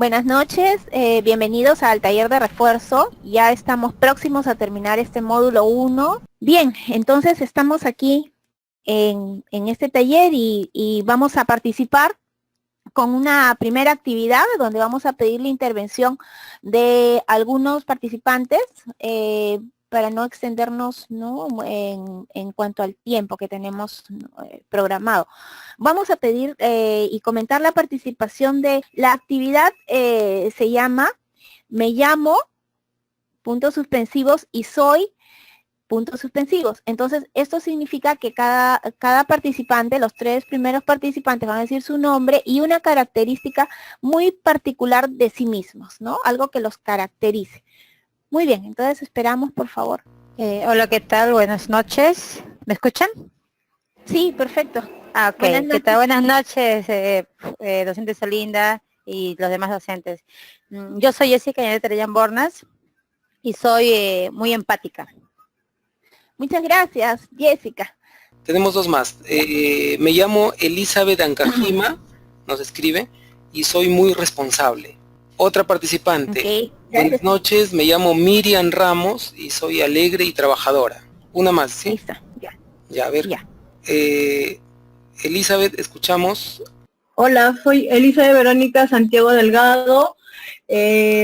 Buenas noches, bienvenidos al taller de refuerzo. Ya estamos próximos a terminar este módulo 1. Bien, entonces estamos aquí en este taller y vamos a participar con una primera actividad donde vamos a pedir la intervención de algunos participantes para no extendernos, ¿no?, en cuanto al tiempo que tenemos programado. Vamos a pedir y comentar la participación de la actividad, se llama Me llamo, puntos suspensivos, y soy, puntos suspensivos. Entonces, esto significa que cada participante, los 3 primeros participantes van a decir su nombre y una característica muy particular de sí mismos, ¿no? Algo que los caracterice. Muy bien, entonces esperamos, por favor. Hola, ¿qué tal? Buenas noches. ¿Me escuchan? Sí, perfecto. Ah, Buenas ok. ¿Qué noches. tal? Buenas noches, docente Solinda y los demás docentes. Yo soy Jessica Terellán Bornas y soy muy empática. Muchas gracias, Jessica. Tenemos 2 más. Me llamo Elizabeth Ancajima, nos escribe, y soy muy responsable. Otra participante. Okay, buenas noches, me llamo Miriam Ramos y soy alegre y trabajadora. Una más, ¿sí? Listo, ya. Ya, a ver. Ya. Elizabeth, escuchamos. Hola, soy Elizabeth Verónica Santiago Delgado.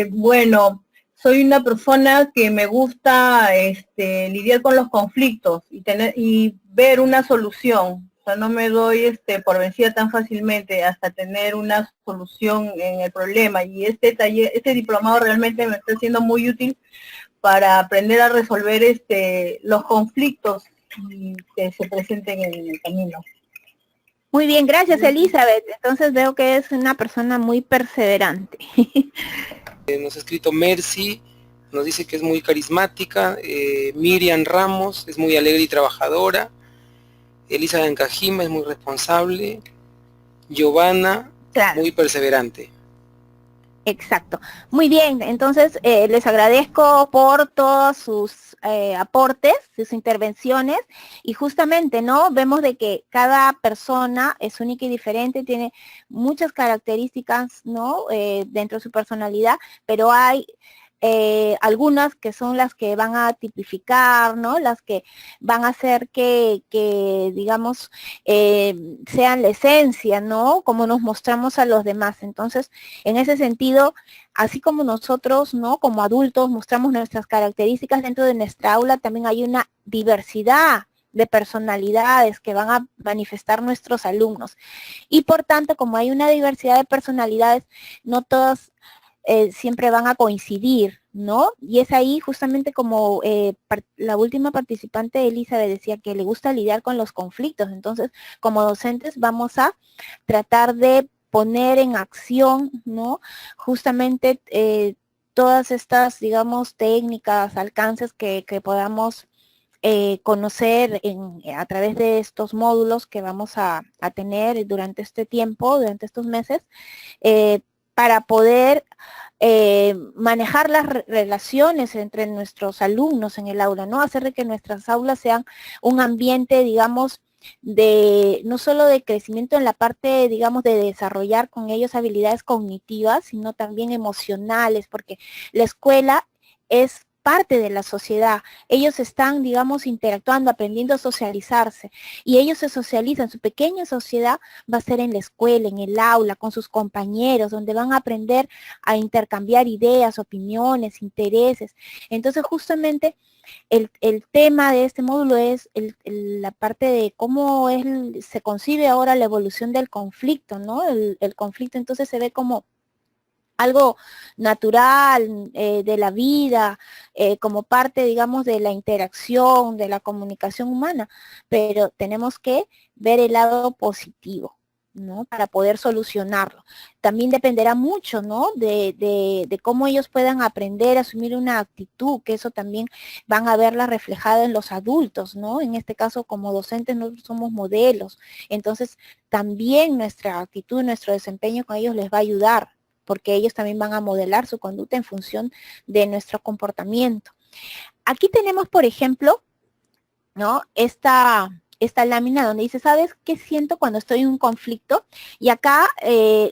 Bueno, soy una persona que me gusta lidiar con los conflictos y ver una solución. O sea, no me doy por vencida tan fácilmente hasta tener una solución en el problema. Y este taller, este diplomado realmente me está siendo muy útil para aprender a resolver los conflictos que se presenten en el camino. Muy bien, gracias, Elizabeth. Entonces veo que es una persona muy perseverante. Nos ha escrito Mercy, nos dice que es muy carismática. Miriam Ramos es muy alegre y trabajadora. Elizabeth Ancajima es muy responsable. Giovanna, claro, muy perseverante. Exacto. Muy bien, entonces les agradezco por todos sus aportes, sus intervenciones, y justamente, ¿no?, vemos de que cada persona es única y diferente, tiene muchas características, ¿no?, dentro de su personalidad, pero hay algunas que son las que van a tipificar, ¿no?, las que van a hacer que digamos, sean la esencia, ¿no?, como nos mostramos a los demás. Entonces, en ese sentido, así como nosotros, ¿no?, como adultos mostramos nuestras características dentro de nuestra aula, también hay una diversidad de personalidades que van a manifestar nuestros alumnos. Y por tanto, como hay una diversidad de personalidades, no todas siempre van a coincidir, ¿no? Y es ahí justamente como la última participante, Elizabeth, decía que le gusta lidiar con los conflictos. Entonces, como docentes vamos a tratar de poner en acción, ¿no?, justamente todas estas, digamos, técnicas, alcances que podamos conocer a través de estos módulos que vamos a tener durante este tiempo, durante estos meses, para poder manejar las relaciones entre nuestros alumnos en el aula, ¿no? Hacer de que nuestras aulas sean un ambiente, digamos, de no solo de crecimiento en la parte, digamos, de desarrollar con ellos habilidades cognitivas, sino también emocionales, porque la escuela es parte de la sociedad. Ellos están, digamos, interactuando, aprendiendo a socializarse, y ellos se socializan. Su pequeña sociedad va a ser en la escuela, en el aula, con sus compañeros, donde van a aprender a intercambiar ideas, opiniones, intereses. Entonces, justamente, el tema de este módulo es la parte de cómo se concibe ahora la evolución del conflicto, ¿no? El conflicto entonces se ve como algo natural de la vida, como parte, digamos, de la interacción, de la comunicación humana, pero tenemos que ver el lado positivo, ¿no?, para poder solucionarlo. También dependerá mucho, ¿no?, de cómo ellos puedan aprender a asumir una actitud, que eso también van a verla reflejada en los adultos, ¿no? En este caso, como docentes, nosotros somos modelos, entonces también nuestra actitud, nuestro desempeño con ellos les va a ayudar, porque ellos también van a modelar su conducta en función de nuestro comportamiento. Aquí tenemos, por ejemplo, ¿no?, esta esta lámina donde dice, ¿sabes qué siento cuando estoy en un conflicto? Y acá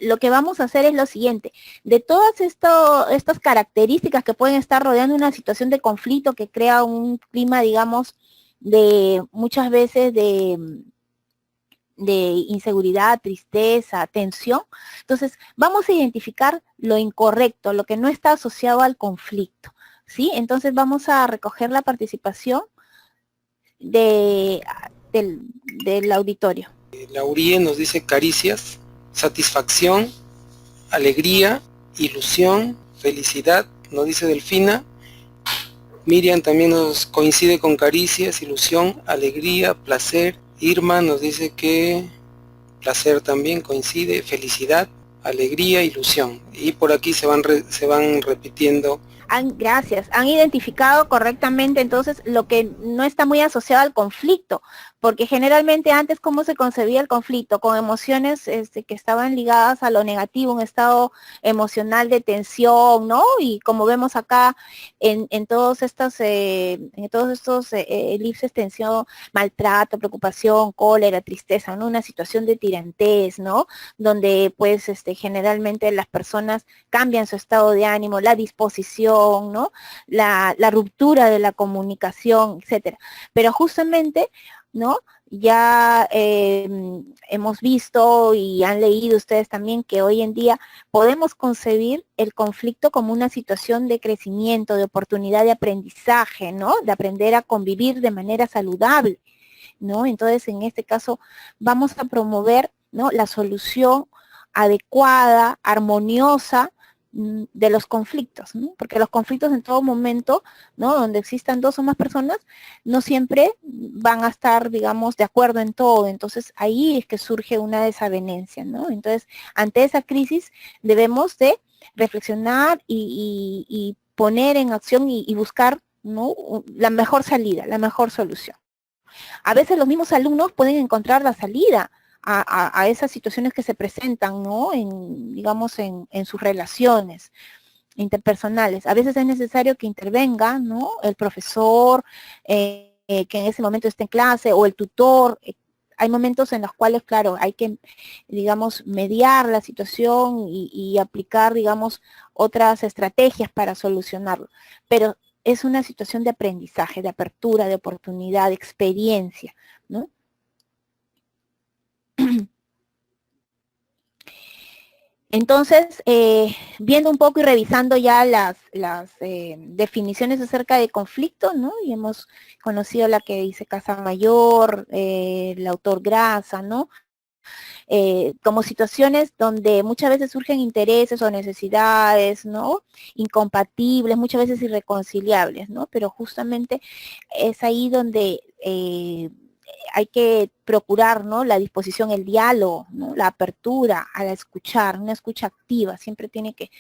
lo que vamos a hacer es lo siguiente, de todas estas características que pueden estar rodeando una situación de conflicto que crea un clima, digamos, de muchas veces de inseguridad, tristeza, tensión. Entonces, vamos a identificar lo incorrecto, lo que no está asociado al conflicto, ¿sí? Entonces, vamos a recoger la participación del auditorio. Laurie nos dice caricias, satisfacción, alegría, ilusión, felicidad, nos dice Delfina. Miriam también nos coincide con caricias, ilusión, alegría, placer. Irma nos dice que placer también coincide, felicidad, alegría, ilusión. Y por aquí se van repitiendo. Gracias, han identificado correctamente entonces lo que no está muy asociado al conflicto, porque generalmente antes cómo se concebía el conflicto, con emociones que estaban ligadas a lo negativo, un estado emocional de tensión, ¿no? Y como vemos acá en todos estos elipses, tensión, maltrato, preocupación, cólera, tristeza, ¿no? Una situación de tirantez, ¿no? Donde pues generalmente las personas cambian su estado de ánimo, la disposición, ¿no? La ruptura de la comunicación, etcétera. Pero justamente, ¿no? Ya hemos visto y han leído ustedes también que hoy en día podemos concebir el conflicto como una situación de crecimiento, de oportunidad de aprendizaje, ¿no? De aprender a convivir de manera saludable, ¿no? Entonces, en este caso, vamos a promover, ¿no? La solución adecuada, armoniosa, de los conflictos, ¿no? Porque los conflictos en todo momento, ¿no? Donde existan dos o más personas, no siempre van a estar, digamos, de acuerdo en todo. Entonces, ahí es que surge una desavenencia, ¿no? Entonces, ante esa crisis debemos de reflexionar y poner en acción y buscar, ¿no? La mejor salida, la mejor solución. A veces los mismos alumnos pueden encontrar la salida a esas situaciones que se presentan, ¿no? Digamos, en sus relaciones interpersonales. A veces es necesario que intervenga, ¿no? El profesor, que en ese momento esté en clase, o el tutor. Hay momentos en los cuales, claro, hay que, digamos, mediar la situación y aplicar, digamos, otras estrategias para solucionarlo. Pero es una situación de aprendizaje, de apertura, de oportunidad, de experiencia, ¿no? Entonces, viendo un poco y revisando ya las definiciones acerca de conflicto, ¿no? Y hemos conocido la que dice Casamayor, el autor Grasa, ¿no? Como situaciones donde muchas veces surgen intereses o necesidades, ¿no? Incompatibles, muchas veces irreconciliables, ¿no? Pero justamente es ahí donde hay que procurar, ¿no? La disposición, el diálogo, ¿no? La apertura a la escuchar, una escucha activa, siempre tiene que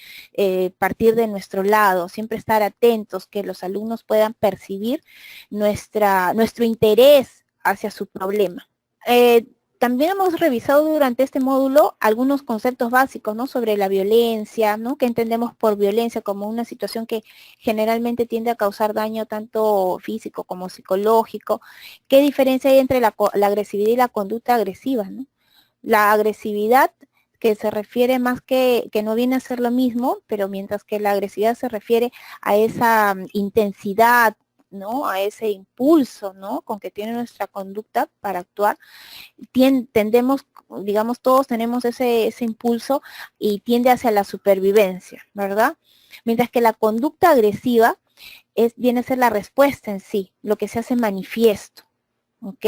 partir de nuestro lado, siempre estar atentos, que los alumnos puedan percibir nuestro interés hacia su problema. También hemos revisado durante este módulo algunos conceptos básicos, ¿no? Sobre la violencia, ¿no? Que entendemos por violencia como una situación que generalmente tiende a causar daño tanto físico como psicológico. ¿Qué diferencia hay entre la agresividad y la conducta agresiva, ¿no? La agresividad, que se refiere más que no viene a ser lo mismo, pero mientras que la agresividad se refiere a esa intensidad, ¿no? A ese impulso, ¿no? Con que tiene nuestra conducta para actuar, tendemos, digamos, todos tenemos ese impulso y tiende hacia la supervivencia, ¿verdad? Mientras que la conducta agresiva viene a ser la respuesta en sí, lo que se hace manifiesto, ¿ok?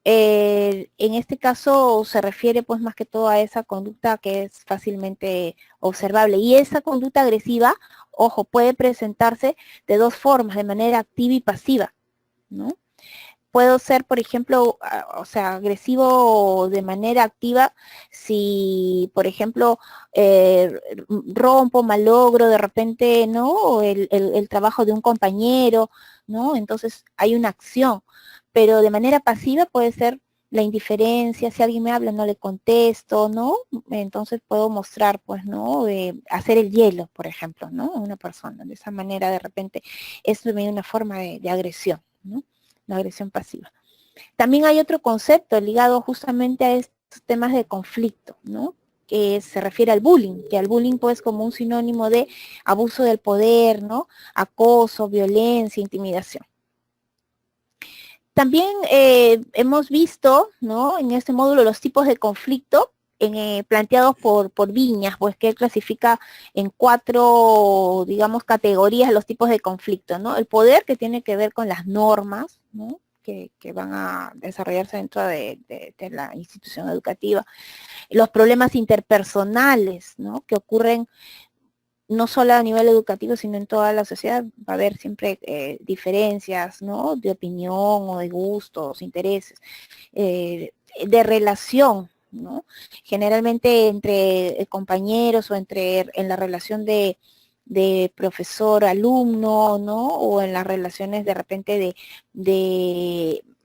En este caso se refiere pues más que todo a esa conducta que es fácilmente observable, y esa conducta agresiva, ojo, puede presentarse de dos formas, de manera activa y pasiva, ¿no? Puedo ser, por ejemplo, o sea, agresivo de manera activa si, por ejemplo, rompo, malogro de repente, ¿no? El trabajo de un compañero, ¿no? Entonces hay una acción, pero de manera pasiva puede ser la indiferencia, si alguien me habla no le contesto, ¿no? Entonces puedo mostrar, pues, ¿no? Hacer el hielo, por ejemplo, ¿no? A una persona. De esa manera, de repente, es también una forma de agresión, ¿no? La agresión pasiva. También hay otro concepto ligado justamente a estos temas de conflicto, ¿no? Que se refiere al bullying, que al bullying pues como un sinónimo de abuso del poder, ¿no? Acoso, violencia, intimidación. También hemos visto, ¿no? En este módulo los tipos de conflicto planteados por Viñas, pues que él clasifica en 4, digamos, categorías los tipos de conflicto, ¿no? El poder, que tiene que ver con las normas, ¿no? Que van a desarrollarse dentro de la institución educativa. Los problemas interpersonales, ¿no? Que ocurren no solo a nivel educativo, sino en toda la sociedad. Va a haber siempre diferencias, ¿no? De opinión o de gustos, intereses, de relación, ¿no? Generalmente entre compañeros o en la relación de profesor-alumno, ¿no? O en las relaciones de repente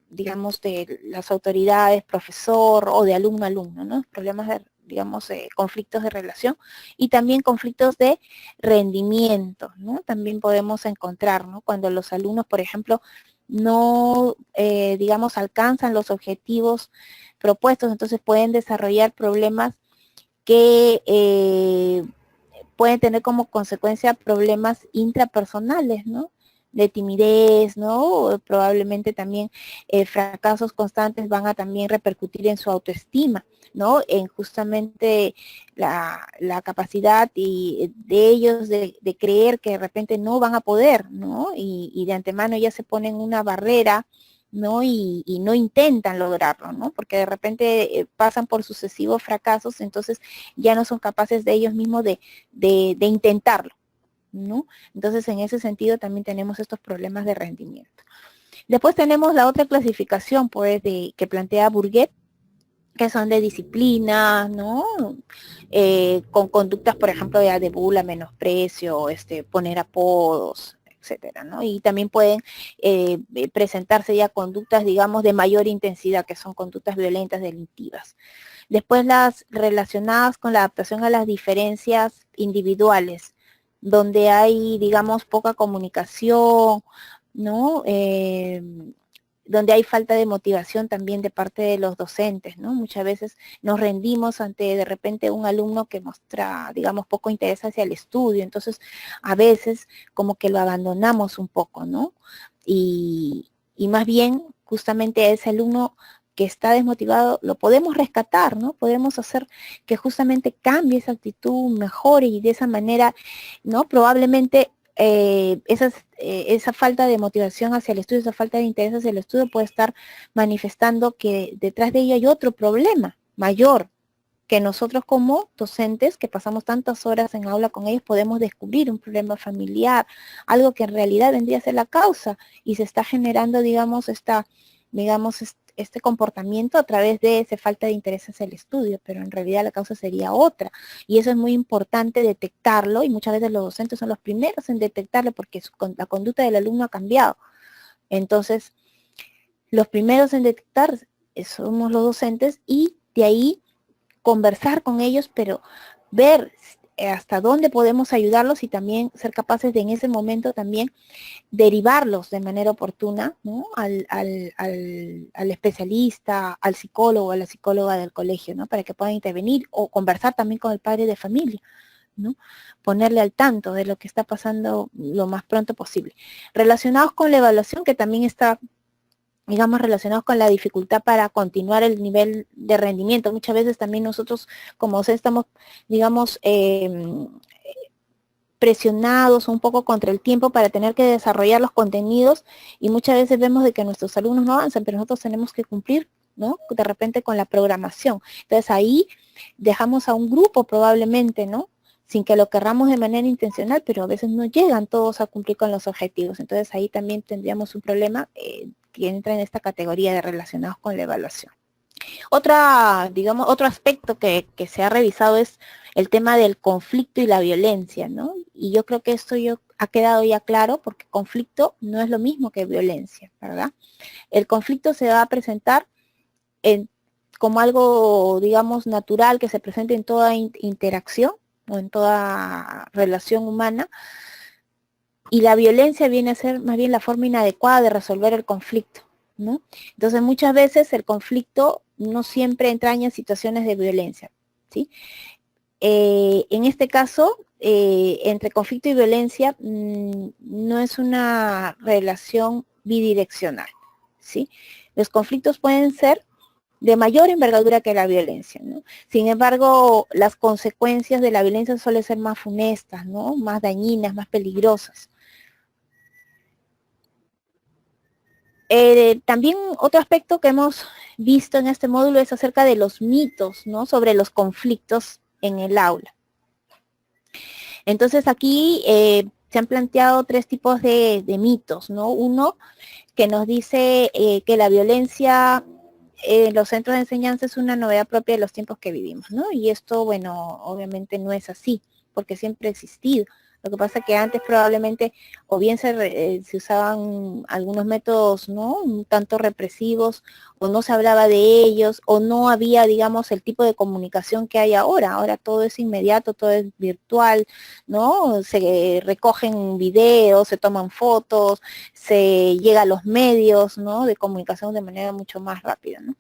digamos, de las autoridades, profesor o de alumno-alumno, ¿no? Problemas de, digamos, conflictos de relación y también conflictos de rendimiento, ¿no? También podemos encontrar, ¿no? Cuando los alumnos, por ejemplo, no, digamos, alcanzan los objetivos propuestos, entonces pueden desarrollar problemas que pueden tener como consecuencia problemas intrapersonales, ¿no? De timidez, ¿no? Probablemente también fracasos constantes van a también repercutir en su autoestima, ¿no? En justamente la capacidad de ellos de creer que de repente no van a poder, ¿no? Y de antemano ya se ponen una barrera, ¿no? Y no intentan lograrlo, ¿no? Porque de repente pasan por sucesivos fracasos, entonces ya no son capaces de ellos mismos de intentarlo, ¿no? Entonces, en ese sentido también tenemos estos problemas de rendimiento. Después tenemos la otra clasificación, pues, que plantea Bourget, que son de disciplina, ¿no? Con conductas, por ejemplo, de burla, menosprecio, poner apodos, etcétera, ¿no? Y también pueden presentarse ya conductas, digamos, de mayor intensidad, que son conductas violentas, delictivas. Después las relacionadas con la adaptación a las diferencias individuales, donde hay, digamos, poca comunicación, ¿no? Donde hay falta de motivación también de parte de los docentes, ¿no? Muchas veces nos rendimos ante de repente un alumno que muestra, digamos, poco interés hacia el estudio, entonces a veces como que lo abandonamos un poco, ¿no? Y más bien justamente a ese alumno que está desmotivado, lo podemos rescatar, ¿no? Podemos hacer que justamente cambie esa actitud, mejore y de esa manera, ¿no? Probablemente esa falta de motivación hacia el estudio, esa falta de interés hacia el estudio puede estar manifestando que detrás de ello hay otro problema mayor, que nosotros como docentes, que pasamos tantas horas en aula con ellos, podemos descubrir un problema familiar, algo que en realidad vendría a ser la causa, y se está generando, digamos, este comportamiento a través de esa falta de interés hacia el estudio, pero en realidad la causa sería otra. Y eso es muy importante detectarlo, y muchas veces los docentes son los primeros en detectarlo porque la conducta del alumno ha cambiado. Entonces, los primeros en detectar somos los docentes, y de ahí conversar con ellos, pero ver hasta dónde podemos ayudarlos y también ser capaces de en ese momento también derivarlos de manera oportuna, ¿no? al especialista, al psicólogo, a la psicóloga del colegio, ¿no? Para que puedan intervenir o conversar también con el padre de familia, ¿no? Ponerle al tanto de lo que está pasando lo más pronto posible. Relacionados con la evaluación, que también está, digamos, relacionados con la dificultad para continuar el nivel de rendimiento. Muchas veces también nosotros, como estamos, digamos, presionados un poco contra el tiempo para tener que desarrollar los contenidos, y muchas veces vemos de que nuestros alumnos no avanzan, pero nosotros tenemos que cumplir, ¿no? De repente con la programación. Entonces ahí dejamos a un grupo probablemente, ¿no? Sin que lo querramos de manera intencional, pero a veces no llegan todos a cumplir con los objetivos. Entonces ahí también tendríamos un problema que entra en esta categoría de relacionados con la evaluación. Otro aspecto que se ha revisado es el tema del conflicto y la violencia, ¿no? Y yo creo que esto ha quedado ya claro, porque conflicto no es lo mismo que violencia, ¿verdad? El conflicto se va a presentar como algo, digamos, natural, que se presenta en toda interacción o en toda relación humana, y la violencia viene a ser más bien la forma inadecuada de resolver el conflicto, ¿no? Entonces muchas veces el conflicto no siempre entraña situaciones de violencia, ¿sí? En este caso, entre conflicto y violencia, no es una relación bidireccional, ¿sí? Los conflictos pueden ser de mayor envergadura que la violencia, ¿no? Sin embargo, las consecuencias de la violencia suelen ser más funestas, ¿no? Más dañinas, más peligrosas. También otro aspecto que hemos visto en este módulo es acerca de los mitos, ¿no? Sobre los conflictos en el aula. Entonces aquí se han planteado tres tipos de mitos, ¿no? Uno que nos dice que la violencia en los centros de enseñanza es una novedad propia de los tiempos que vivimos, ¿no? Y esto, bueno, obviamente no es así, porque siempre ha existido. Lo que pasa es que antes probablemente o bien se usaban algunos métodos, ¿no? Un tanto represivos, o no se hablaba de ellos, o no había, digamos, el tipo de comunicación que hay ahora. Ahora todo es inmediato, todo es virtual, ¿no? Se recogen videos, se toman fotos, se llega a los medios, ¿no? De comunicación de manera mucho más rápida, ¿no?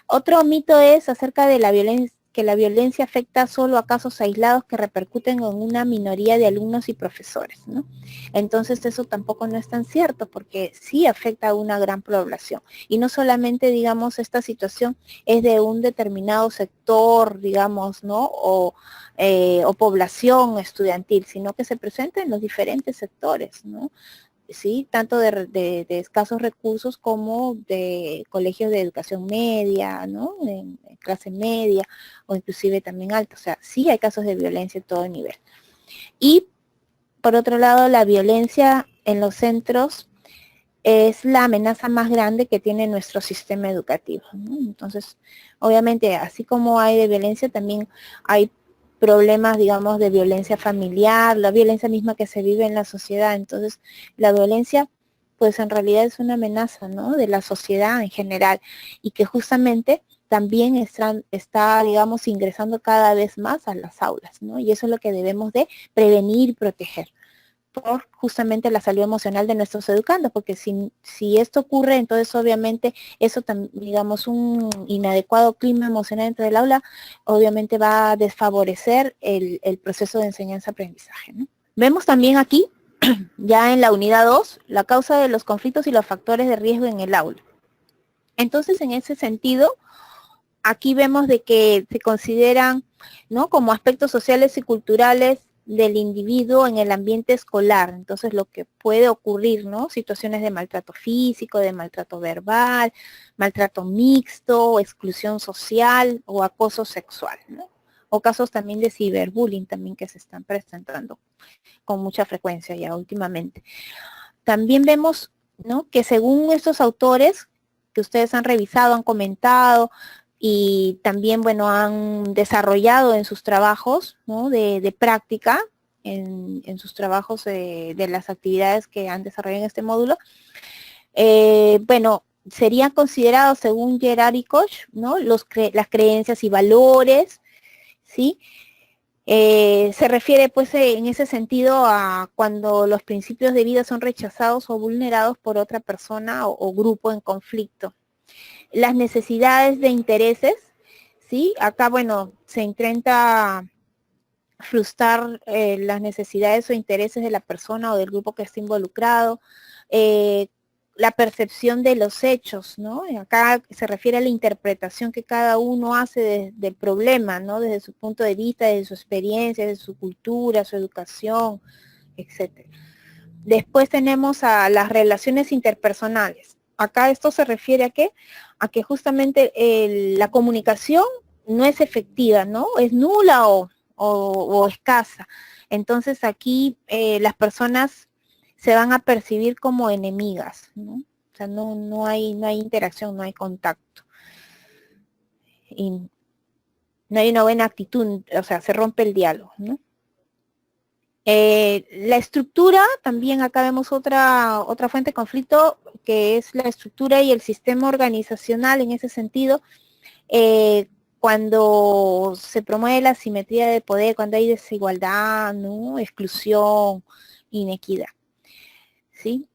Otro mito es acerca de la violencia, que la violencia afecta solo a casos aislados que repercuten en una minoría de alumnos y profesores, ¿no? Entonces eso tampoco no es tan cierto, porque sí afecta a una gran población. Y no solamente, digamos, esta situación es de un determinado sector, digamos, ¿no? O población estudiantil, sino que se presenta en los diferentes sectores, ¿no? ¿Sí? Tanto de escasos recursos como de colegios de educación media, ¿no? En clase media o inclusive también alta. O sea, sí hay casos de violencia en todo nivel. Y por otro lado, la violencia en los centros es la amenaza más grande que tiene nuestro sistema educativo, ¿no? Entonces, obviamente, así como hay de violencia, también hay problemas, digamos, de violencia familiar, la violencia misma que se vive en la sociedad. Entonces, la violencia, pues en realidad es una amenaza, ¿no? De la sociedad en general y que justamente también está, digamos, ingresando cada vez más a las aulas, ¿no? Y eso es lo que debemos de prevenir y proteger por justamente la salud emocional de nuestros educandos, porque si esto ocurre, entonces obviamente eso, digamos, un inadecuado clima emocional dentro del aula, obviamente va a desfavorecer el proceso de enseñanza-aprendizaje, ¿no? Vemos también aquí, ya en la unidad 2, la causa de los conflictos y los factores de riesgo en el aula. Entonces, en ese sentido, aquí vemos de que se consideran, ¿no? Como aspectos sociales y culturales del individuo en el ambiente escolar. Entonces, lo que puede ocurrir, ¿no? Situaciones de maltrato físico, de maltrato verbal, maltrato mixto, exclusión social o acoso sexual, ¿no? O casos también de ciberbullying también que se están presentando con mucha frecuencia ya últimamente. También vemos, ¿no? Que según estos autores que ustedes han revisado, han comentado, y también, bueno, han desarrollado en sus trabajos, ¿no? de práctica, en sus trabajos de las actividades que han desarrollado en este módulo, bueno, serían considerados, según Gerard y Koch, ¿no? Las creencias y valores, ¿sí? Se refiere, pues, en ese sentido a cuando los principios de vida son rechazados o vulnerados por otra persona o grupo en conflicto. Las necesidades de intereses, ¿sí? Acá, bueno, se intenta frustrar las necesidades o intereses de la persona o del grupo que está involucrado, la percepción de los hechos, ¿no? Y acá se refiere a la interpretación que cada uno hace del problema, ¿no? Desde su punto de vista, desde su experiencia, desde su cultura, su educación, etc. Después tenemos a las relaciones interpersonales. Acá esto se refiere a qué? A que justamente la comunicación no es efectiva, ¿no? Es nula o escasa. Entonces aquí las personas se van a percibir como enemigas, ¿no? O sea, no hay interacción, no hay contacto. Y no hay una buena actitud, o sea, se rompe el diálogo, ¿no? La estructura, también acá vemos otra fuente de conflicto, que es la estructura y el sistema organizacional en ese sentido, cuando se promueve la asimetría de poder, cuando hay desigualdad, ¿no? Exclusión, inequidad, ¿sí?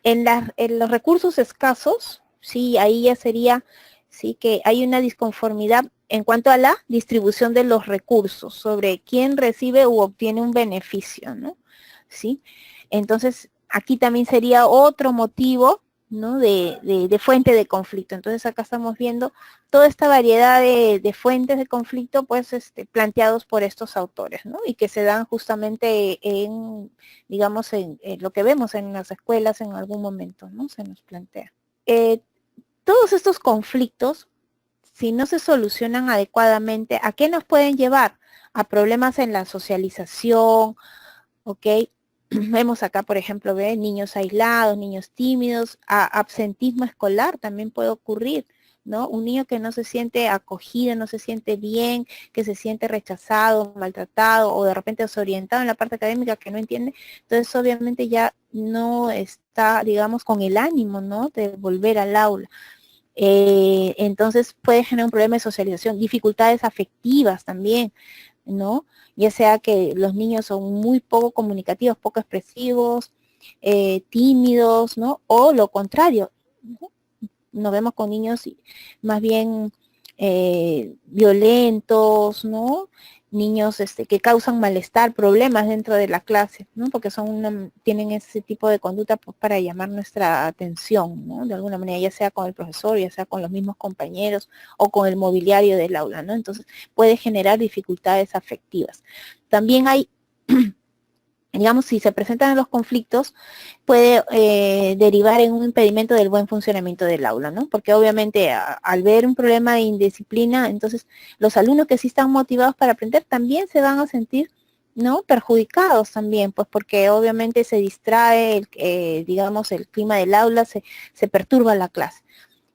en los recursos escasos, sí, ahí ya sería, sí, que hay una disconformidad en cuanto a la distribución de los recursos, sobre quién recibe u obtiene un beneficio, ¿no? ¿Sí? Entonces, aquí también sería otro motivo, ¿no? De fuente de conflicto. Entonces, acá estamos viendo toda esta variedad de fuentes de conflicto, pues, planteados por estos autores, ¿no? Y que se dan justamente en, digamos, en lo que vemos en las escuelas en algún momento, ¿no? Se nos plantea. Todos estos conflictos, si no se solucionan adecuadamente, ¿a qué nos pueden llevar? A problemas en la socialización, ¿ok? Vemos acá, por ejemplo, niños aislados, niños tímidos, absentismo escolar también puede ocurrir, ¿no? Un niño que no se siente acogido, no se siente bien, que se siente rechazado, maltratado o de repente desorientado en la parte académica que no entiende, entonces obviamente ya no está, digamos, con el ánimo, ¿no? De volver al aula. Entonces puede generar un problema de socialización, dificultades afectivas también, ¿no? Ya sea que los niños son muy poco comunicativos, poco expresivos, tímidos, ¿no? O lo contrario, ¿no? Nos vemos con niños más bien violentos, ¿no? Niños que causan malestar, problemas dentro de la clase, ¿no? Porque tienen ese tipo de conducta pues, para llamar nuestra atención, ¿no? De alguna manera, ya sea con el profesor, ya sea con los mismos compañeros o con el mobiliario del aula, ¿no? Entonces puede generar dificultades afectivas. También hay digamos, si se presentan los conflictos, puede derivar en un impedimento del buen funcionamiento del aula, ¿no? Porque obviamente al ver un problema de indisciplina, entonces los alumnos que sí están motivados para aprender también se van a sentir, ¿no? Perjudicados también, pues porque obviamente se distrae, digamos, el clima del aula, se perturba la clase.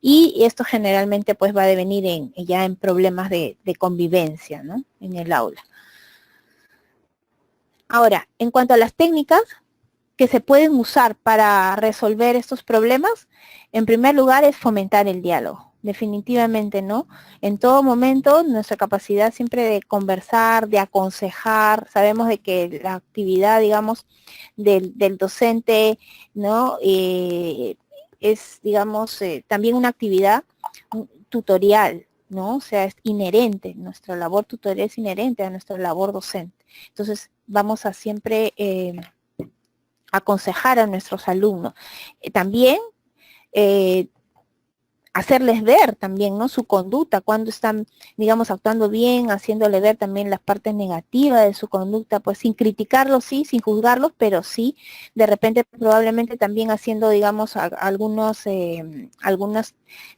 Y esto generalmente pues va a devenir ya en problemas de convivencia, ¿no? En el aula. Ahora, en cuanto a las técnicas que se pueden usar para resolver estos problemas, en primer lugar es fomentar el diálogo. Definitivamente, ¿no? En todo momento, nuestra capacidad siempre de conversar, de aconsejar, sabemos de que la actividad, digamos, del docente, ¿no? Es, digamos, también una actividad tutorial, ¿no? O sea, es inherente, nuestra labor tutorial es inherente a nuestra labor docente. Entonces, vamos a siempre aconsejar a nuestros alumnos. También hacerles ver también, ¿no? Su conducta, cuando están, digamos, actuando bien, haciéndole ver también las partes negativas de su conducta, pues sin criticarlos, sí, sin juzgarlos, pero sí, de repente probablemente también haciendo, digamos, algunos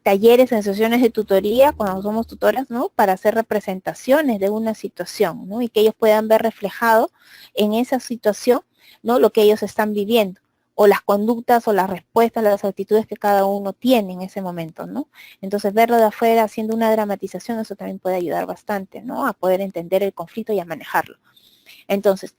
talleres en sesiones de tutoría, cuando somos tutoras, ¿no? Para hacer representaciones de una situación, ¿no? Y que ellos puedan ver reflejado en esa situación, ¿no? Lo que ellos están viviendo, o las conductas o las respuestas, las actitudes que cada uno tiene en ese momento, ¿no? Entonces verlo de afuera haciendo una dramatización, eso también puede ayudar bastante, ¿no? A poder entender el conflicto y a manejarlo. Entonces,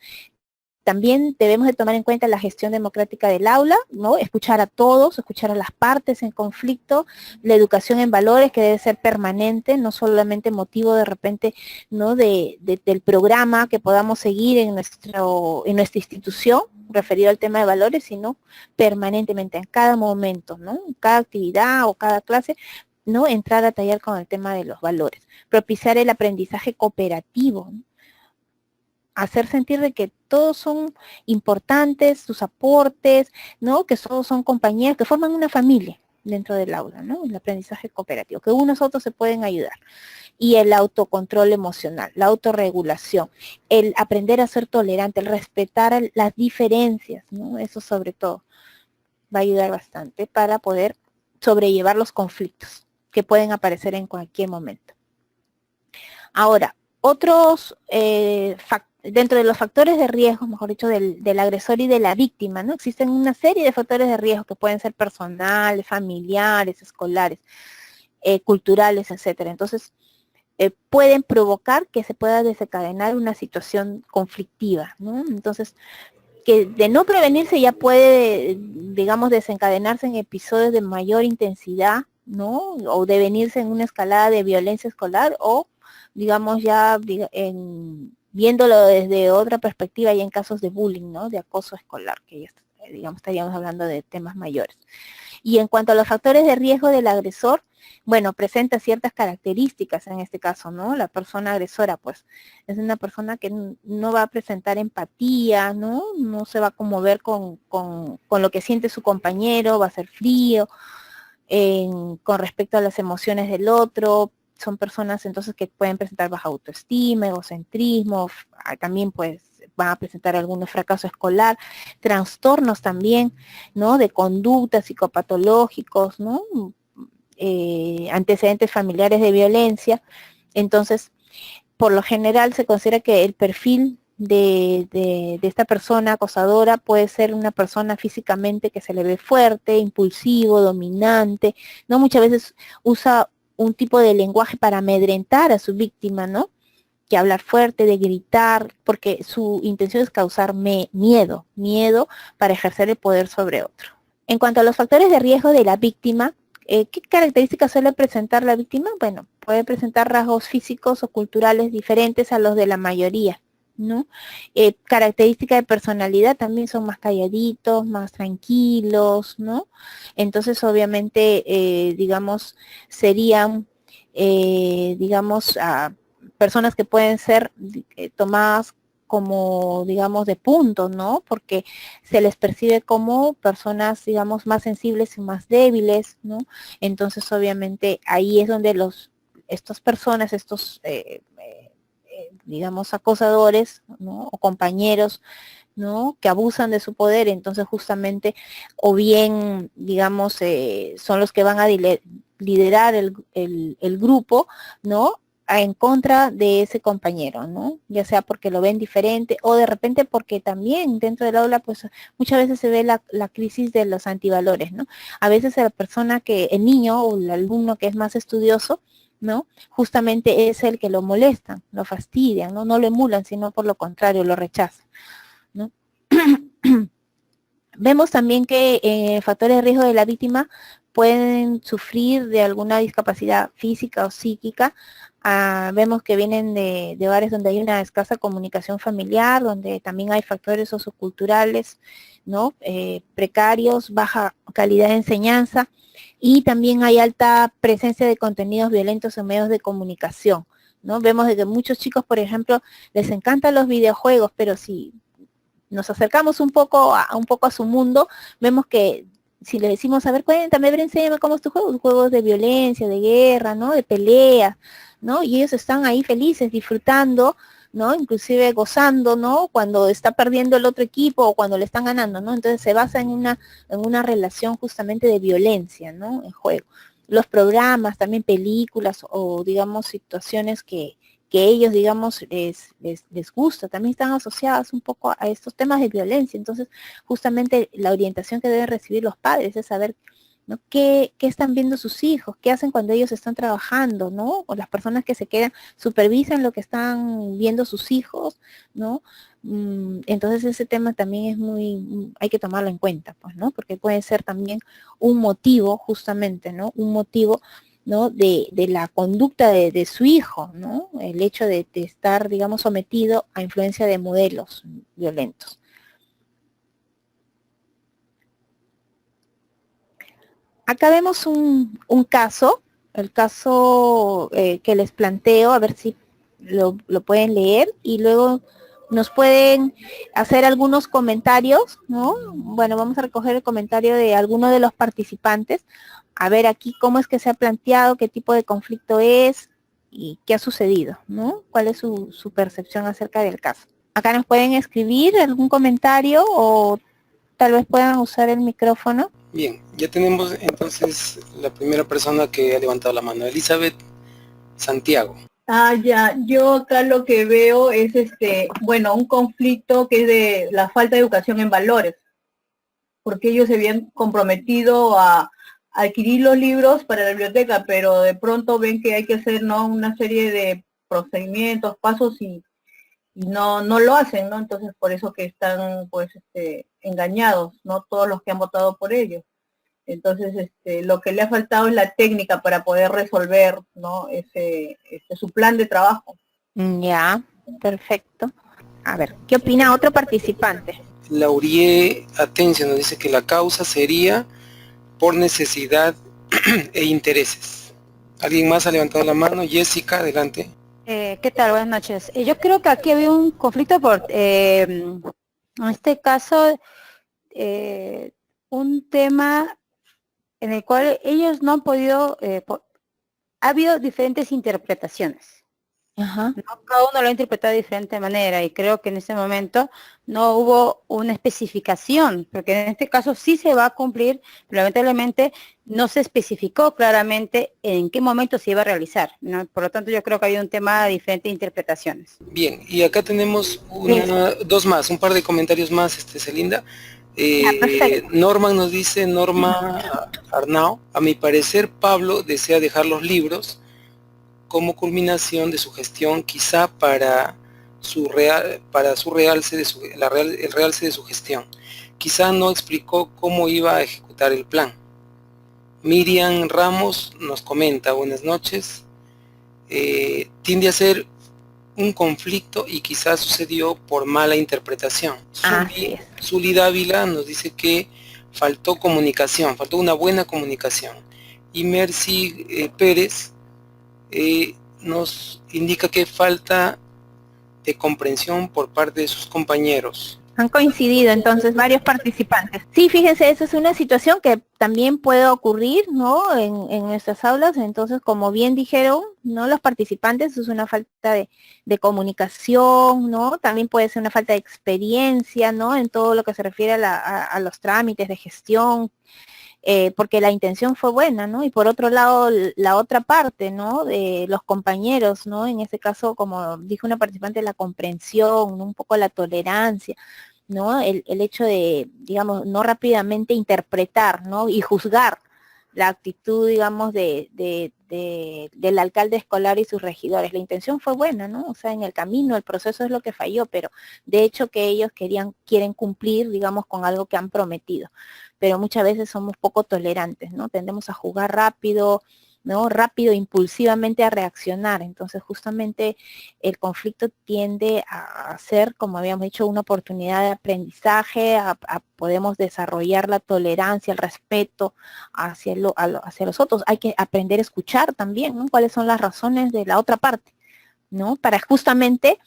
también debemos de tomar en cuenta la gestión democrática del aula, ¿no? Escuchar a todos, escuchar a las partes en conflicto, la educación en valores que debe ser permanente, no solamente motivo de repente, ¿no? Del programa que podamos seguir en nuestra institución, referido al tema de valores, sino permanentemente, en cada momento, ¿no? En cada actividad o cada clase, ¿no? Entrar a tallar con el tema de los valores. Propiciar el aprendizaje cooperativo, ¿no? Hacer sentir de que todos son importantes, sus aportes, ¿no? Que todos son compañeros, que forman una familia dentro del aula, ¿no? El aprendizaje cooperativo, que unos otros se pueden ayudar. Y el autocontrol emocional, la autorregulación, el aprender a ser tolerante, el respetar las diferencias, ¿no? Eso sobre todo va a ayudar bastante para poder sobrellevar los conflictos que pueden aparecer en cualquier momento. Ahora, otros dentro de los factores de riesgo, mejor dicho, del agresor y de la víctima, ¿no? Existen una serie de factores de riesgo que pueden ser personales, familiares, escolares, culturales, etcétera. Entonces, pueden provocar que se pueda desencadenar una situación conflictiva, ¿no? Entonces, que de no prevenirse ya puede, digamos, desencadenarse en episodios de mayor intensidad, ¿no? O devenirse en una escalada de violencia escolar o, digamos, ya viéndolo desde otra perspectiva y en casos de bullying, ¿no? De acoso escolar, que ya digamos, estaríamos hablando de temas mayores. Y en cuanto a los factores de riesgo del agresor, bueno, presenta ciertas características en este caso, ¿no? La persona agresora, pues, es una persona que no va a presentar empatía, ¿no? No se va a conmover con lo que siente su compañero, va a ser frío con respecto a las emociones del otro. Son personas entonces que pueden presentar baja autoestima, egocentrismo, también pues van a presentar algunos fracaso escolar, trastornos también, ¿no? De conducta, psicopatológicos, ¿no? Antecedentes familiares de violencia. Entonces, por lo general se considera que el perfil de esta persona acosadora puede ser una persona físicamente que se le ve fuerte, impulsivo, dominante, ¿no? Muchas veces usa un tipo de lenguaje para amedrentar a su víctima, ¿no? Que hablar fuerte, de gritar, porque su intención es causar miedo para ejercer el poder sobre otro. En cuanto a los factores de riesgo de la víctima, ¿qué características suele presentar la víctima? Bueno, puede presentar rasgos físicos o culturales diferentes a los de la mayoría, ¿no? Características de personalidad también son más calladitos, más tranquilos, ¿no? Entonces, obviamente, digamos, serían, digamos, personas que pueden ser tomadas como, digamos, de punto, ¿no? Porque se les percibe como personas, digamos, más sensibles y más débiles, ¿no? Entonces, obviamente, ahí es donde estas personas, digamos, acosadores, ¿no? O compañeros, ¿no? Que abusan de su poder, entonces justamente, o bien, digamos, son los que van a liderar el grupo, ¿no? En contra de ese compañero, ¿no? Ya sea porque lo ven diferente o de repente porque también dentro del aula, pues muchas veces se ve la crisis de los antivalores, ¿no? A veces la persona el niño o el alumno que es más estudioso, ¿no? Justamente es el que lo molestan, lo fastidian, ¿no? No lo emulan, sino por lo contrario, lo rechazan, ¿no? Vemos también que factores de riesgo de la víctima pueden sufrir de alguna discapacidad física o psíquica. Vemos que vienen de hogares donde hay una escasa comunicación familiar, donde también hay factores socioculturales, ¿no? Precarios, baja calidad de enseñanza, y también hay alta presencia de contenidos violentos en medios de comunicación, ¿no? Vemos de que muchos chicos, por ejemplo, les encantan los videojuegos, pero si nos acercamos un poco a su mundo, vemos que si le decimos, a ver, cuéntame, a ver, enséñame cómo es tu juego, juegos de violencia, de guerra, ¿no? De pelea, ¿no? Y ellos están ahí felices, disfrutando, ¿no? Inclusive gozando, ¿no? Cuando está perdiendo el otro equipo o cuando le están ganando, ¿no? Entonces se basa en una relación justamente de violencia, ¿no? En juego. Los programas, también películas o, digamos, situaciones que ellos, digamos, les gusta, también están asociadas un poco a estos temas de violencia. Entonces, justamente la orientación que deben recibir los padres es saber, ¿no? ¿Qué están viendo sus hijos? ¿Qué hacen cuando ellos están trabajando, ¿no? O las personas que se quedan, supervisan lo que están viendo sus hijos, ¿no? Entonces ese tema también es hay que tomarlo en cuenta, pues, ¿no? Porque puede ser también un motivo, justamente, ¿no? Un motivo, ¿no? De la conducta de su hijo, ¿no? El hecho de estar, digamos, sometido a influencia de modelos violentos. Acá vemos un caso, el caso que les planteo, a ver si lo pueden leer y luego nos pueden hacer algunos comentarios, ¿no? Bueno, vamos a recoger el comentario de alguno de los participantes, a ver aquí cómo es que se ha planteado, qué tipo de conflicto es y qué ha sucedido, ¿no? ¿Cuál es su percepción acerca del caso? Acá nos pueden escribir algún comentario o tal vez puedan usar el micrófono. Bien, ya tenemos entonces la primera persona que ha levantado la mano, Elizabeth Santiago. Ya, yo acá lo que veo es bueno, un conflicto que es de la falta de educación en valores, porque ellos se habían comprometido a adquirir los libros para la biblioteca, pero de pronto ven que hay que hacer, ¿no?, una serie de procedimientos, pasos y no lo hacen, ¿no? Entonces por eso que están pues engañados, ¿no? Todos los que han votado por ellos. Entonces lo que le ha faltado es la técnica para poder resolver, ¿no?, su plan de trabajo. Ya, perfecto. A ver, ¿qué opina otro participante? Laurie Atencio nos dice que la causa sería por necesidad e intereses. ¿Alguien más ha levantado la mano? Jessica, adelante. ¿Qué tal? Buenas noches. Yo creo que aquí había un conflicto en este caso, un tema en el cual ellos no han podido, ha habido diferentes interpretaciones. Ajá. ¿No? Cada uno lo ha interpretado de diferente manera y creo que en ese momento no hubo una especificación, porque en este caso sí se va a cumplir, pero lamentablemente no se especificó claramente en qué momento se iba a realizar, ¿no? Por lo tanto yo creo que hay un tema de diferentes interpretaciones. Bien, y acá tenemos dos más, un par de comentarios más, Celinda. Perfecto. Norman nos dice, Norma Arnau, a mi parecer Pablo desea dejar los libros como culminación de su gestión, quizá para su realce el realce de su gestión. Quizá no explicó cómo iba a ejecutar el plan. Miriam Ramos nos comenta, buenas noches, tiende a ser un conflicto y quizás sucedió por mala interpretación. Zuli Dávila nos dice que faltó comunicación, faltó una buena comunicación. Y Mercy Pérez nos indica que falta de comprensión por parte de sus compañeros. Han coincidido entonces varios participantes. Sí, fíjense, esa es una situación que también puede ocurrir, ¿no? En nuestras aulas. Entonces, como bien dijeron, ¿no? Los participantes, es una falta de comunicación, ¿no? También puede ser una falta de experiencia, ¿no? En todo lo que se refiere a los trámites de gestión, porque la intención fue buena, ¿no? Y por otro lado, la otra parte, ¿no? De los compañeros, ¿no? En este caso, como dijo una participante, la comprensión, ¿no? Un poco la tolerancia, ¿no? El hecho de, digamos, no rápidamente interpretar, ¿no? Y juzgar la actitud, digamos, del alcalde escolar y sus regidores. La intención fue buena, ¿no? O sea, en el camino, el proceso es lo que falló, pero de hecho que ellos quieren cumplir, digamos, con algo que han prometido. Pero muchas veces somos poco tolerantes, ¿no? Tendemos a jugar rápido, ¿no? Rápido, impulsivamente a reaccionar. Entonces, justamente el conflicto tiende a ser, como habíamos dicho, una oportunidad de aprendizaje, podemos desarrollar la tolerancia, el respeto hacia los otros. Hay que aprender a escuchar también, ¿no? Cuáles son las razones de la otra parte, ¿no? Para justamente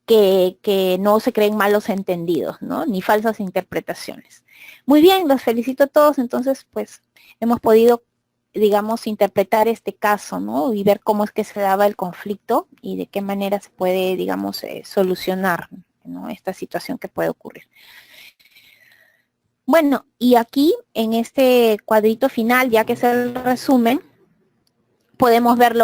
que no se creen malos entendidos, ¿no? Ni falsas interpretaciones. Muy bien, los felicito a todos. Entonces, pues, hemos podido, digamos, interpretar este caso, ¿no? Y ver cómo es que se daba el conflicto y de qué manera se puede, digamos, solucionar, ¿no? Esta situación que puede ocurrir. Bueno, y aquí, en este cuadrito final, ya que es el resumen, podemos ver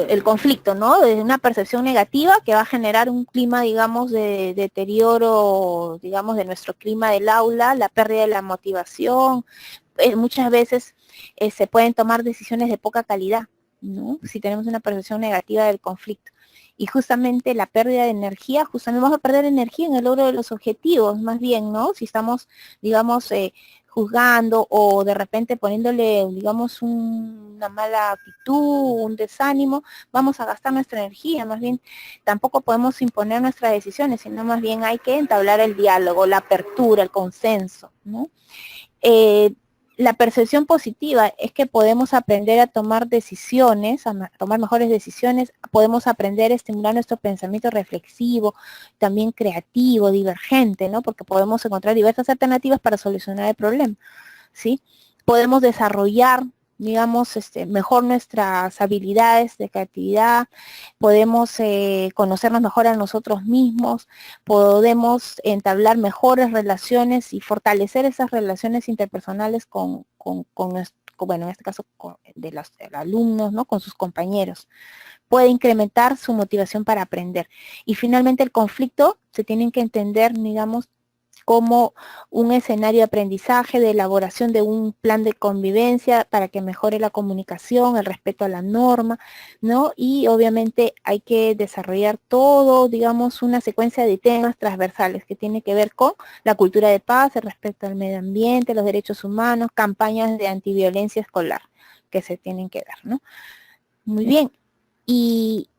el conflicto, ¿no? De una percepción negativa que va a generar un clima, digamos, de deterioro, digamos, de nuestro clima del aula, la pérdida de la motivación. Muchas veces se pueden tomar decisiones de poca calidad, ¿no? Si tenemos una percepción negativa del conflicto. Y justamente la pérdida de energía, justamente vamos a perder energía en el logro de los objetivos, más bien, ¿no? Si estamos, digamos, juzgando o de repente poniéndole, digamos, una mala actitud, un desánimo, vamos a gastar nuestra energía. Más bien, tampoco podemos imponer nuestras decisiones, sino más bien hay que entablar el diálogo, la apertura, el consenso, ¿no? La percepción positiva es que podemos aprender a tomar decisiones, a tomar mejores decisiones, podemos aprender a estimular nuestro pensamiento reflexivo, también creativo, divergente, ¿no? Porque podemos encontrar diversas alternativas para solucionar el problema, ¿sí? Podemos desarrollar, digamos, mejor nuestras habilidades de creatividad, podemos conocernos mejor a nosotros mismos, podemos entablar mejores relaciones y fortalecer esas relaciones interpersonales bueno, en este caso de los alumnos, ¿no? Con sus compañeros. Puede incrementar su motivación para aprender. Y finalmente el conflicto se tiene que entender, digamos, como un escenario de aprendizaje, de elaboración de un plan de convivencia para que mejore la comunicación, el respeto a la norma, ¿no? Y obviamente hay que desarrollar todo, digamos, una secuencia de temas transversales que tiene que ver con la cultura de paz, el respeto al medio ambiente, los derechos humanos, campañas de antiviolencia escolar que se tienen que dar, ¿no? Muy bien. Y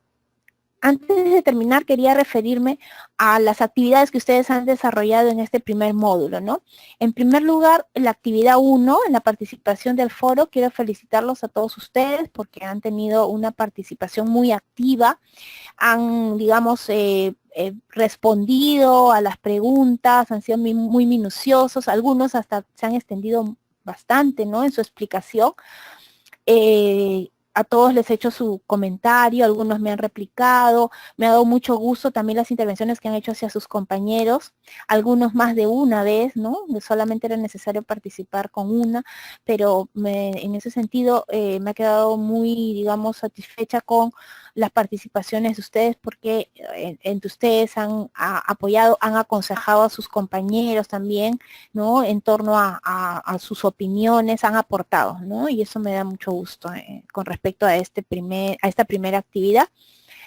antes de terminar, quería referirme a las actividades que ustedes han desarrollado en este primer módulo, ¿no? En primer lugar, la actividad 1, en la participación del foro, quiero felicitarlos a todos ustedes porque han tenido una participación muy activa, han, digamos, respondido a las preguntas, han sido muy minuciosos, algunos hasta se han extendido bastante, ¿no?, en su explicación. A todos les he hecho su comentario, algunos me han replicado, me ha dado mucho gusto también las intervenciones que han hecho hacia sus compañeros, algunos más de una vez, ¿no? Solamente era necesario participar con una, pero en ese sentido me ha quedado muy, digamos, satisfecha con las participaciones de ustedes porque entre ustedes han apoyado, han aconsejado a sus compañeros también, ¿no? En torno a sus opiniones, han aportado, ¿no? Y eso me da mucho gusto con respecto a esta primera actividad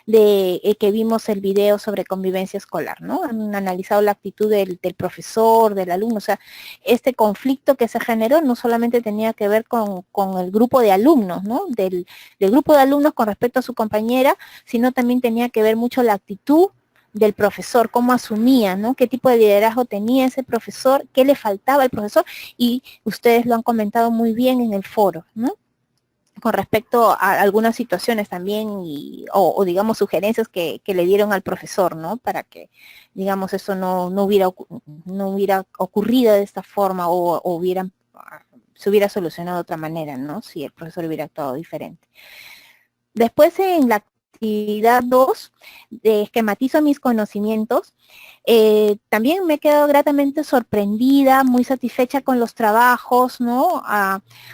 de que vimos el video sobre convivencia escolar, ¿no? Han analizado la actitud del profesor, del alumno, o sea, este conflicto que se generó no solamente tenía que ver con el grupo de alumnos, ¿no? Del grupo de alumnos con respecto a su compañera, sino también tenía que ver mucho la actitud del profesor, cómo asumía, ¿no? Qué tipo de liderazgo tenía ese profesor, qué le faltaba al profesor, y ustedes lo han comentado muy bien en el foro, ¿no? Con respecto a algunas situaciones también o digamos sugerencias que le dieron al profesor, ¿no? Para que, digamos, eso no hubiera ocurrido de esta forma o se hubiera solucionado de otra manera, ¿no? Si el profesor hubiera actuado diferente. Después en la actividad 2, esquematizo mis conocimientos. También me he quedado gratamente sorprendida, muy satisfecha con los trabajos, ¿no?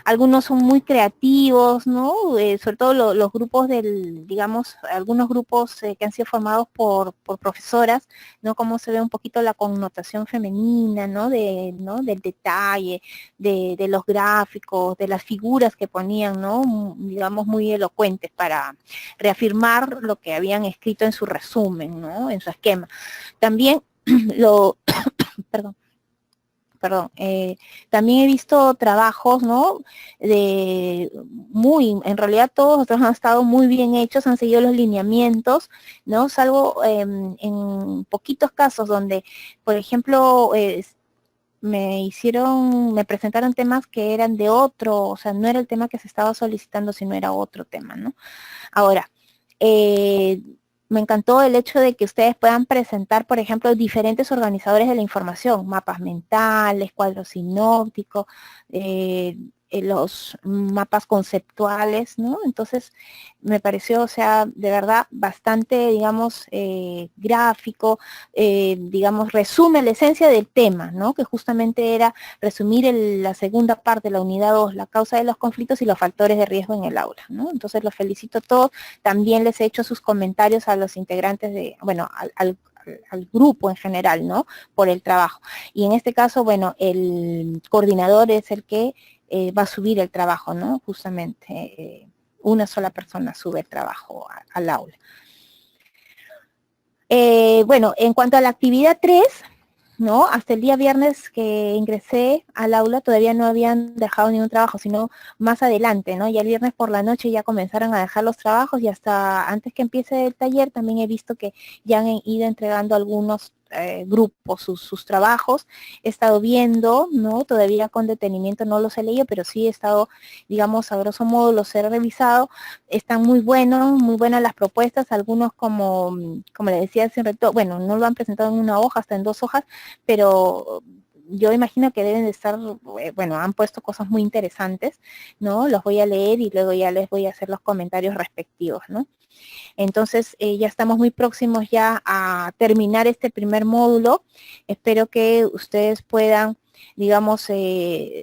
Algunos son muy creativos, ¿no? Sobre todo los grupos digamos, algunos grupos que han sido formados por profesoras, ¿no? Cómo se ve un poquito la connotación femenina, ¿no? Del detalle, de los gráficos, de las figuras que ponían, ¿no? Digamos, muy elocuentes para reafirmar lo que habían escrito en su resumen, ¿no? En su esquema. También también he visto trabajos, ¿no? En realidad todos otros han estado muy bien hechos, han seguido los lineamientos, ¿no? Salvo en poquitos casos donde, por ejemplo, me presentaron temas que eran de otro, o sea, no era el tema que se estaba solicitando, sino era otro tema, ¿no? Ahora, me encantó el hecho de que ustedes puedan presentar, por ejemplo, diferentes organizadores de la información, mapas mentales, cuadros sinópticos, los mapas conceptuales, ¿no? Entonces, me pareció, o sea, de verdad, bastante, digamos, gráfico, digamos, resume la esencia del tema, ¿no? Que justamente era resumir la segunda parte, la unidad 2, la causa de los conflictos y los factores de riesgo en el aula, ¿no? Entonces, los felicito a todos. También les he hecho sus comentarios a los integrantes al grupo en general, ¿no? Por el trabajo. Y en este caso, bueno, el coordinador es el que va a subir el trabajo, ¿no? Justamente una sola persona sube el trabajo al aula. Bueno, en cuanto a la actividad 3, ¿no? Hasta el día viernes que ingresé al aula todavía no habían dejado ningún trabajo, sino más adelante, ¿no? Ya el viernes por la noche ya comenzaron a dejar los trabajos y hasta antes que empiece el taller también he visto que ya han ido entregando algunos grupos sus trabajos. He estado viendo, ¿no? Todavía con detenimiento no los he leído, pero sí he estado, digamos, a grosso modo los he revisado. Están muy buenas las propuestas, algunos como le decía hace un rato, bueno, no lo han presentado en una hoja, hasta en 2 hojas, pero yo imagino que deben de estar, bueno, han puesto cosas muy interesantes, ¿no? Los voy a leer y luego ya les voy a hacer los comentarios respectivos, ¿no? Entonces, ya estamos muy próximos ya a terminar este primer módulo. Espero que ustedes puedan, digamos,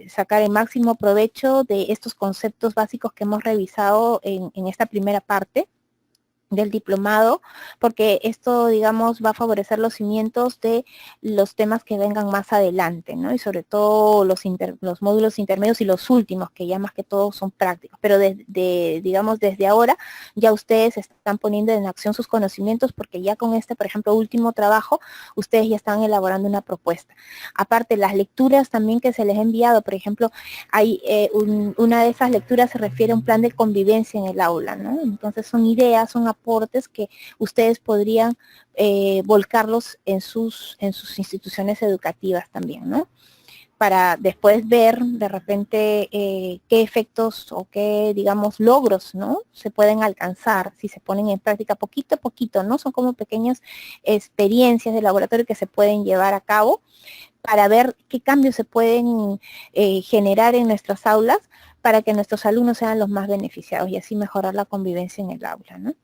sacar el máximo provecho de estos conceptos básicos que hemos revisado en esta primera parte del diplomado, porque esto, digamos, va a favorecer los cimientos de los temas que vengan más adelante, ¿no? Y sobre todo los módulos intermedios y los últimos, que ya más que todo son prácticos. Pero digamos, desde ahora ya ustedes están poniendo en acción sus conocimientos, porque ya con este, por ejemplo, último trabajo, ustedes ya están elaborando una propuesta. Aparte, las lecturas también que se les ha enviado, por ejemplo, hay una de esas lecturas se refiere a un plan de convivencia en el aula, ¿no? Entonces son ideas, son aportes aportes que ustedes podrían volcarlos en sus instituciones educativas también, ¿no? Para después ver de repente qué efectos o qué, digamos, logros, ¿no? Se pueden alcanzar si se ponen en práctica poquito a poquito, ¿no? Son como pequeñas experiencias de laboratorio que se pueden llevar a cabo para ver qué cambios se pueden generar en nuestras aulas para que nuestros alumnos sean los más beneficiados y así mejorar la convivencia en el aula, ¿no?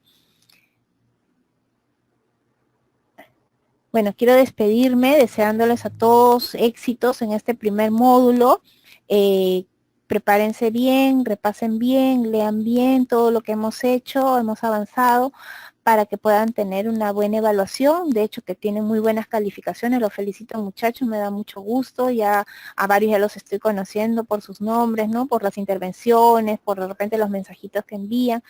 Bueno, quiero despedirme deseándoles a todos éxitos en este primer módulo. Prepárense bien, repasen bien, lean bien todo lo que hemos hecho, hemos avanzado para que puedan tener una buena evaluación. De hecho, que tienen muy buenas calificaciones. Los felicito, muchachos, me da mucho gusto. Ya a varios ya los estoy conociendo por sus nombres, ¿no? Por las intervenciones, por de repente los mensajitos que envían.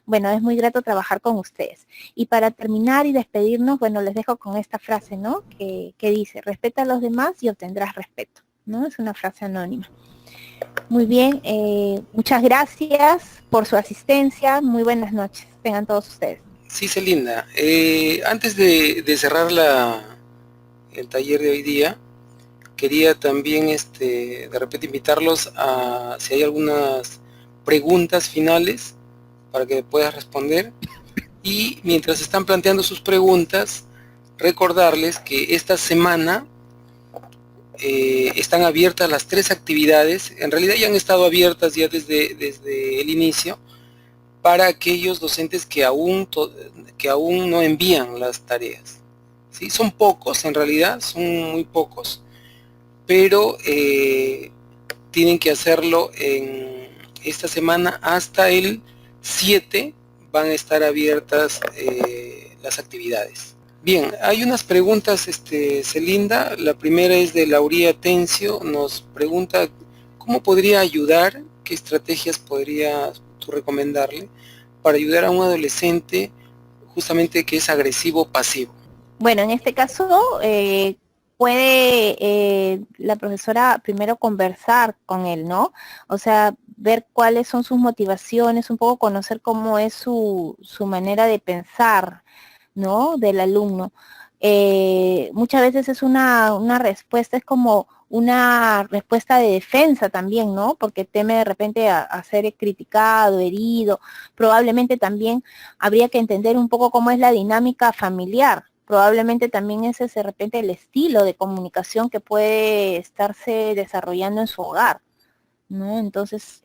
Bueno, es muy grato trabajar con ustedes. Y para terminar y despedirnos, bueno, les dejo con esta frase, ¿no? Que dice, respeta a los demás y obtendrás respeto, ¿no? Es una frase anónima. Muy bien, muchas gracias por su asistencia. Muy buenas noches. Tengan todos ustedes. Sí, Celinda. Antes de cerrar el taller de hoy día, quería también de repente invitarlos a si hay algunas preguntas finales para que puedas responder, y mientras están planteando sus preguntas, recordarles que esta semana están abiertas las 3 actividades. En realidad ya han estado abiertas ya desde el inicio, para aquellos docentes que aún no envían las tareas, ¿sí? Son pocos, en realidad son muy pocos, pero tienen que hacerlo en esta semana. Hasta el 7 van a estar abiertas las actividades. Bien, hay unas preguntas, Celinda. La primera es de Lauría Tencio. Nos pregunta, ¿cómo podría ayudar? ¿Qué estrategias podrías tú recomendarle para ayudar a un adolescente justamente que es agresivo pasivo? Bueno, en este caso puede la profesora primero conversar con él, ¿no? O sea, ver cuáles son sus motivaciones, un poco conocer cómo es su manera de pensar, ¿no? Del alumno. Muchas veces es una respuesta, es como una respuesta de defensa también, ¿no? Porque teme de repente a ser criticado, herido. Probablemente también habría que entender un poco cómo es la dinámica familiar. Probablemente también ese es de repente el estilo de comunicación que puede estarse desarrollando en su hogar, ¿no? Entonces,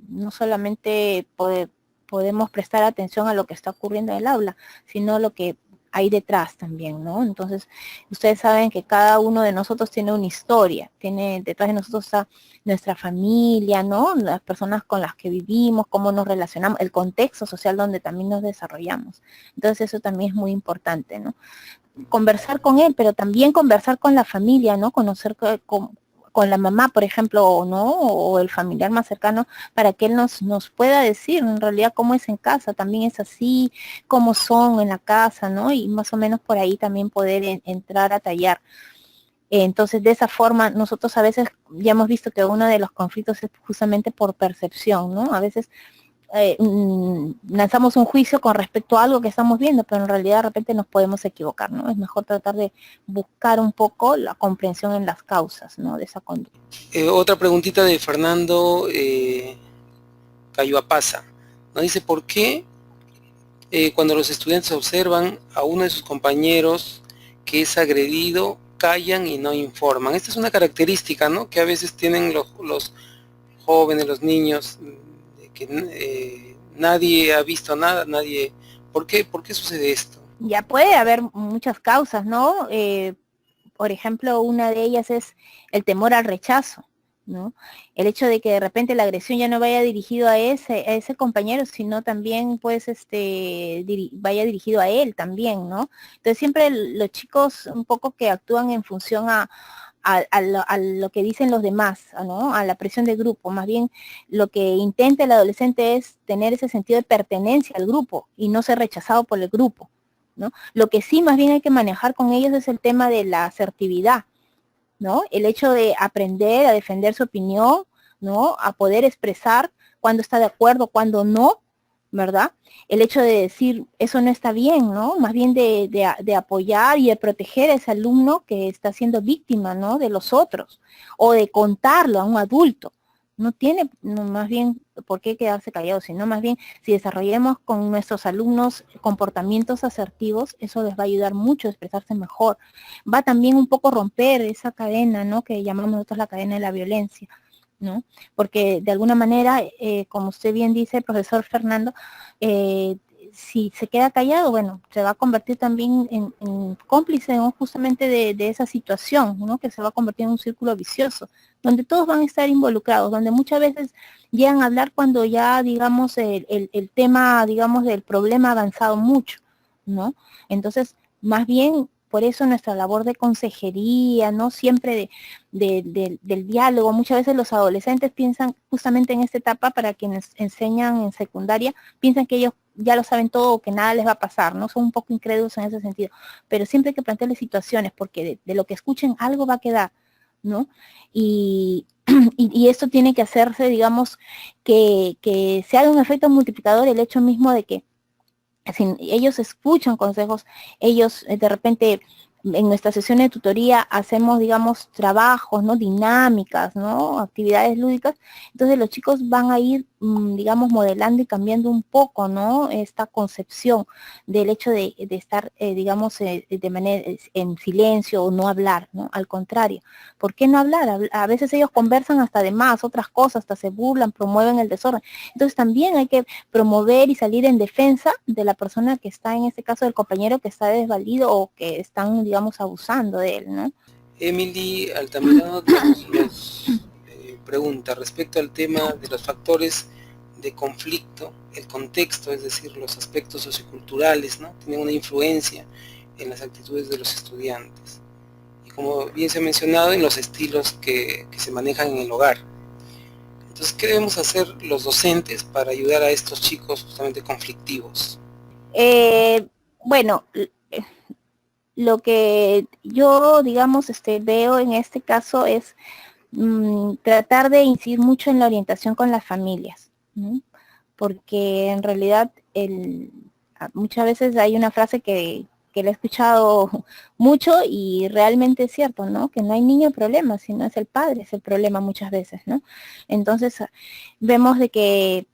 no solamente podemos prestar atención a lo que está ocurriendo en el aula, sino lo que hay detrás también, ¿no? Entonces, ustedes saben que cada uno de nosotros tiene una historia, detrás de nosotros está nuestra familia, ¿no? Las personas con las que vivimos, cómo nos relacionamos, el contexto social donde también nos desarrollamos. Entonces, eso también es muy importante, ¿no? Conversar con él, pero también conversar con la familia, ¿no? Conocer con la mamá, por ejemplo, ¿no? O el familiar más cercano, para que él nos pueda decir en realidad cómo es en casa, también es así, cómo son en la casa, ¿no? Y más o menos por ahí también poder entrar a tallar. Entonces, de esa forma, nosotros a veces ya hemos visto que uno de los conflictos es justamente por percepción, ¿no? A veces lanzamos un juicio con respecto a algo que estamos viendo, pero en realidad de repente nos podemos equivocar, ¿no? Es mejor tratar de buscar un poco la comprensión en las causas, ¿no? De esa conducta. Otra preguntita de Fernando Cayuapasa. Nos dice, ¿por qué cuando los estudiantes observan a uno de sus compañeros que es agredido, callan y no informan? Esta es una característica, ¿no?, que a veces tienen los jóvenes, los niños, que nadie ha visto nada, nadie... ¿Por qué sucede esto? Ya puede haber muchas causas, ¿no? Por ejemplo, una de ellas es el temor al rechazo, ¿no? El hecho de que de repente la agresión ya no vaya dirigido a ese compañero, sino también pues vaya dirigido a él también, ¿no? Entonces siempre los chicos un poco que actúan en función a lo que dicen los demás, ¿no? A la presión del grupo. Más bien lo que intenta el adolescente es tener ese sentido de pertenencia al grupo y no ser rechazado por el grupo, ¿no? Lo que sí más bien hay que manejar con ellos es el tema de la asertividad, ¿no? El hecho de aprender a defender su opinión, ¿no? A poder expresar cuando está de acuerdo, cuando no, ¿verdad? El hecho de decir, eso no está bien, ¿no? Más bien de apoyar y de proteger a ese alumno que está siendo víctima, ¿no? De los otros, o de contarlo a un adulto. No tiene, no, más bien, por qué quedarse callado, sino más bien, si desarrollemos con nuestros alumnos comportamientos asertivos, eso les va a ayudar mucho a expresarse mejor. Va también un poco a romper esa cadena, ¿no? Que llamamos nosotros la cadena de la violencia, ¿no? Porque de alguna manera, como usted bien dice, profesor Fernando, si se queda callado, bueno, se va a convertir también en cómplice, ¿no? Justamente de esa situación, ¿no? Que se va a convertir en un círculo vicioso, donde todos van a estar involucrados, donde muchas veces llegan a hablar cuando ya, digamos, el tema, digamos, del problema ha avanzado mucho, ¿no? Entonces, más bien, por eso nuestra labor de consejería, ¿no? Siempre del diálogo. Muchas veces los adolescentes piensan, justamente en esta etapa, para quienes enseñan en secundaria, piensan que ellos ya lo saben todo o que nada les va a pasar, ¿no? Son un poco incrédulos en ese sentido. Pero siempre hay que plantearles situaciones, porque de lo que escuchen algo va a quedar, ¿no? Y, y esto tiene que hacerse, digamos, que se haga un efecto multiplicador, el hecho mismo de que si ellos escuchan consejos, ellos de repente en nuestra sesión de tutoría hacemos, digamos, trabajos, ¿no? Dinámicas, ¿no? Actividades lúdicas. Entonces los chicos van a ir, digamos, modelando y cambiando un poco, ¿no? Esta concepción del hecho de estar, digamos, de manera en silencio o no hablar, ¿no? Al contrario. ¿Por qué no hablar? A veces ellos conversan hasta de más, otras cosas, hasta se burlan, promueven el desorden. Entonces también hay que promover y salir en defensa de la persona que está, en este caso del compañero que está desvalido o que están, digamos, abusando de él, ¿no? Emily Altamirano nos pregunta respecto al tema de los factores de conflicto, el contexto, es decir, los aspectos socioculturales, ¿no? Tienen una influencia en las actitudes de los estudiantes. Y como bien se ha mencionado, en los estilos que se manejan en el hogar. Entonces, ¿qué debemos hacer los docentes para ayudar a estos chicos justamente conflictivos? Bueno, lo que yo, digamos, veo en este caso es tratar de incidir mucho en la orientación con las familias, ¿no? Porque en realidad muchas veces hay una frase que la he escuchado mucho y realmente es cierto, ¿no? Que no hay niño problema, sino es el padre, es el problema muchas veces, ¿no? Entonces vemos de que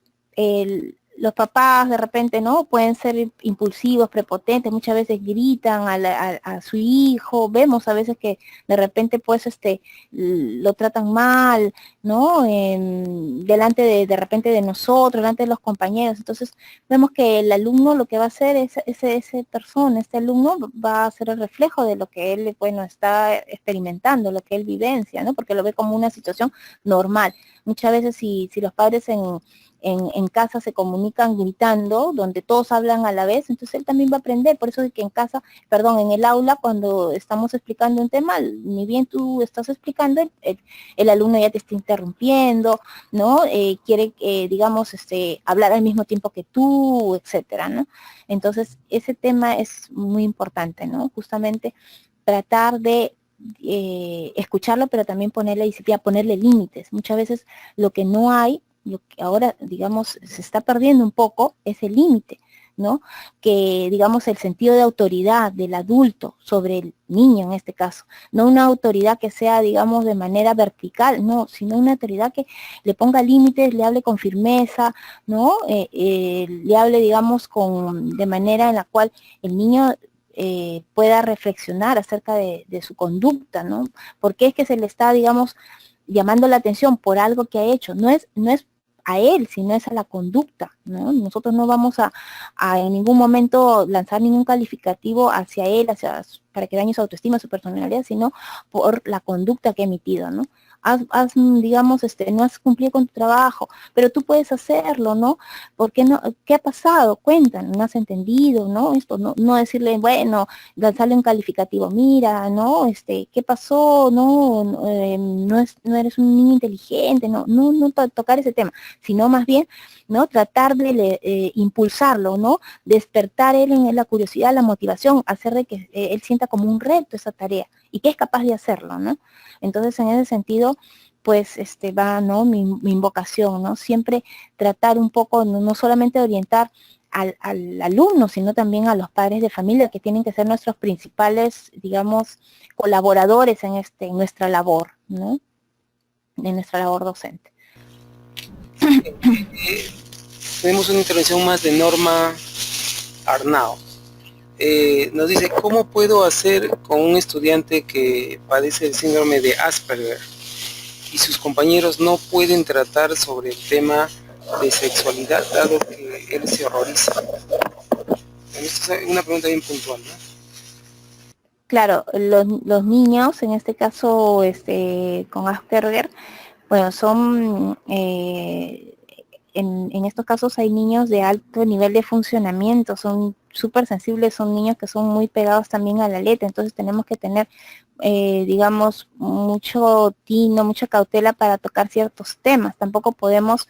los papás de repente, ¿no? Pueden ser impulsivos, prepotentes, muchas veces gritan a su hijo, vemos a veces que de repente pues lo tratan mal, ¿no? Delante de repente de nosotros, delante de los compañeros. Entonces vemos que el alumno lo que va a hacer es este alumno va a ser el reflejo de lo que él, bueno, está experimentando, lo que él vivencia, ¿no? Porque lo ve como una situación normal. Muchas veces si los padres en casa se comunican gritando, donde todos hablan a la vez, entonces él también va a aprender. Por eso es que en casa, perdón, en el aula, cuando estamos explicando un tema, ni bien tú estás explicando, el alumno ya te está interrumpiendo, ¿no? Quiere, digamos, hablar al mismo tiempo que tú, etcétera, ¿no? Entonces, ese tema es muy importante, ¿no? Justamente tratar de escucharlo, pero también ponerle disciplina, ponerle límites. Muchas veces lo que no hay, lo que ahora, digamos, se está perdiendo un poco, es el límite, ¿no? Que, digamos, el sentido de autoridad del adulto sobre el niño en este caso, no una autoridad que sea, digamos, de manera vertical, no, sino una autoridad que le ponga límites, le hable con firmeza, ¿no? Le hable, digamos, de manera en la cual el niño pueda reflexionar acerca de su conducta, ¿no? Porque es que se le está, digamos, llamando la atención por algo que ha hecho, no es a él, sino es a la conducta, ¿no? Nosotros no vamos a en ningún momento lanzar ningún calificativo hacia él, para que dañe su autoestima, su personalidad, sino por la conducta que ha emitido, ¿no? Digamos, no has cumplido con tu trabajo, pero tú puedes hacerlo, ¿no? ¿Por qué no? ¿Qué ha pasado? Cuentan, no has entendido, ¿no? Esto, no decirle, bueno, lanzarle un calificativo, mira, ¿no? ¿Qué pasó? No eres un niño inteligente, no tocar ese tema, sino más bien, ¿no? Tratar de impulsarlo, ¿no? Despertar en la curiosidad, la motivación, hacer de que él sienta como un reto esa tarea y que es capaz de hacerlo, ¿no? Entonces, en ese sentido, pues va, ¿no? Mi invocación, ¿no? Siempre tratar un poco, no solamente de orientar al alumno, sino también a los padres de familia, que tienen que ser nuestros principales, digamos, colaboradores en nuestra labor, ¿no? En nuestra labor docente. Tenemos una intervención más de Norma Arnao. Nos dice, ¿cómo puedo hacer con un estudiante que padece el síndrome de Asperger y sus compañeros no pueden tratar sobre el tema de sexualidad, dado que él se horroriza? Esta es una pregunta bien puntual, ¿no? Claro, los niños, en este caso con Asperger, bueno, son, en estos casos hay niños de alto nivel de funcionamiento, son súper sensibles, son niños que son muy pegados también a la letra, entonces tenemos que tener, digamos, mucho tino, mucha cautela para tocar ciertos temas. Tampoco podemos,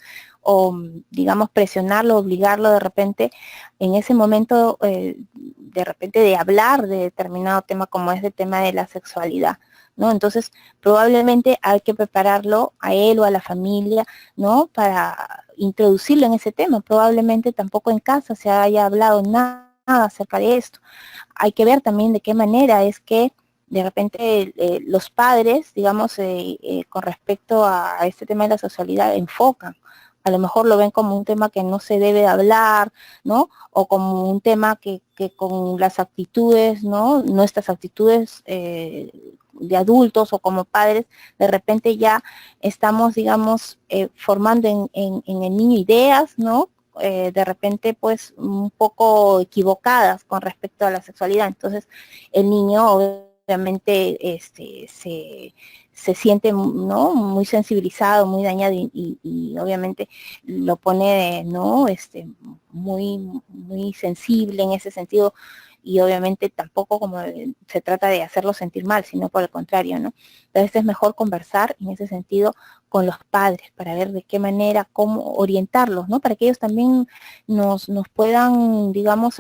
digamos, presionarlo, obligarlo de repente, en ese momento, de repente de hablar de determinado tema como es el tema de la sexualidad, ¿no? Entonces, probablemente hay que prepararlo a él o a la familia, ¿no? Para introducirlo en ese tema. Probablemente tampoco en casa se haya hablado nada acerca de esto. Hay que ver también de qué manera es que de repente los padres, digamos, con respecto a este tema de la sexualidad, enfocan. A lo mejor lo ven como un tema que no se debe de hablar, ¿no? O como un tema que con las actitudes, ¿no? Nuestras actitudes de adultos o como padres, de repente ya estamos, digamos, formando en el niño ideas, ¿no? De repente, pues, un poco equivocadas con respecto a la sexualidad. Entonces, el niño obviamente se siente, ¿no? Muy sensibilizado, muy dañado y obviamente lo pone, ¿no? Muy sensible en ese sentido, y obviamente tampoco como se trata de hacerlo sentir mal, sino por el contrario, ¿no? Entonces es mejor conversar en ese sentido con los padres para ver de qué manera, cómo orientarlos, ¿no? Para que ellos también nos puedan, digamos,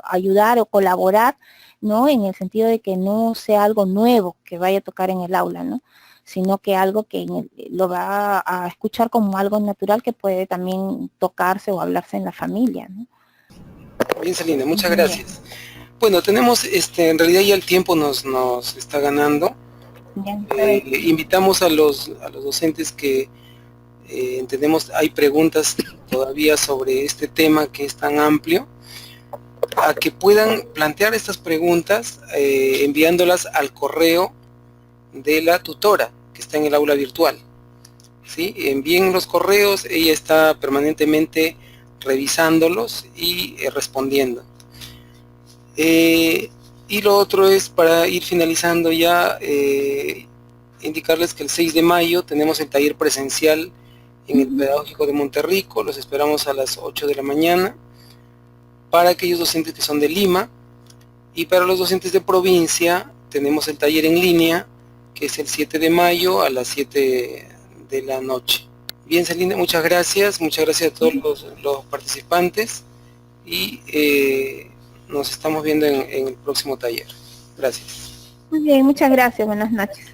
ayudar o colaborar, ¿no? En el sentido de que no sea algo nuevo que vaya a tocar en el aula, ¿no? Sino que algo que lo va a escuchar como algo natural que puede también tocarse o hablarse en la familia, ¿no? Bien, Celina, muchas gracias. Bueno, tenemos, en realidad ya el tiempo nos está ganando. Invitamos a los docentes que entendemos hay preguntas todavía sobre este tema que es tan amplio, a que puedan plantear estas preguntas enviándolas al correo de la tutora que está en el aula virtual, ¿sí? Envíen los correos, ella está permanentemente revisándolos y respondiendo. Y lo otro es, para ir finalizando ya, indicarles que el 6 de mayo tenemos el taller presencial en el Pedagógico de Monterrico. Los esperamos a las 8 de la mañana para aquellos docentes que son de Lima, y para los docentes de provincia tenemos el taller en línea, que es el 7 de mayo a las 7 de la noche. Bien, Celina, muchas gracias a todos los participantes, y nos estamos viendo en el próximo taller. Gracias. Muy bien, muchas gracias, buenas noches.